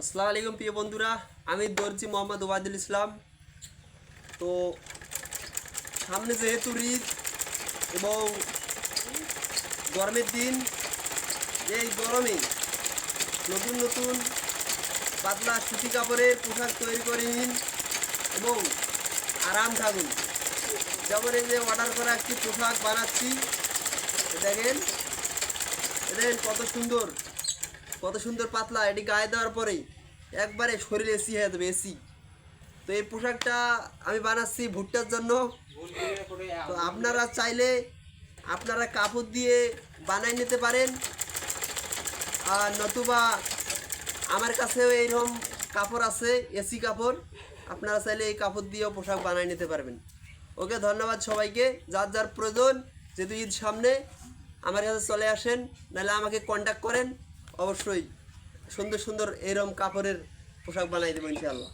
আসসালামু আলাইকুম প্রিয় বন্ধুরা, আমি দর্জি মোহাম্মদ ওবায়দুল ইসলাম। তো সামনে যেহেতু ঈদ এবং গরমের দিন, এই গরমে নতুন নতুন পাতলা সুতি কাপড়ের পোশাক তৈরি করে নিন এবং আরাম থাকুন। যেমন এই যে অর্ডার করা একটি পোশাক বানাচ্ছি, দেখেন দেখেন কত সুন্দর পাতলা। এটি গায়ে দেওয়ার পরেই একবারে শরীর এসি হয়ে যাবে, এসি। তো এই পোশাকটা আমি বানাচ্ছি ভুট্টার জন্য। তো আপনারা চাইলে আপনারা কাপড় দিয়ে বানাই নিতে পারেন, আর নতুবা আমার কাছেও এইরকম কাপড় আছে, এসি কাপড়। আপনারা চাইলে এই কাপড় দিয়েও পোশাক বানাই নিতে পারবেন। ওকে, ধন্যবাদ সবাইকে। যার যার প্রয়োজন, যেহেতু ঈদ সামনে, আমার কাছে চলে আসেন, নাহলে আমাকে কন্ট্যাক্ট করেন। অবশ্যই সুন্দর সুন্দর এরকম কাপড়ের পোশাক বানাই দেবো ইনশাআল্লাহ।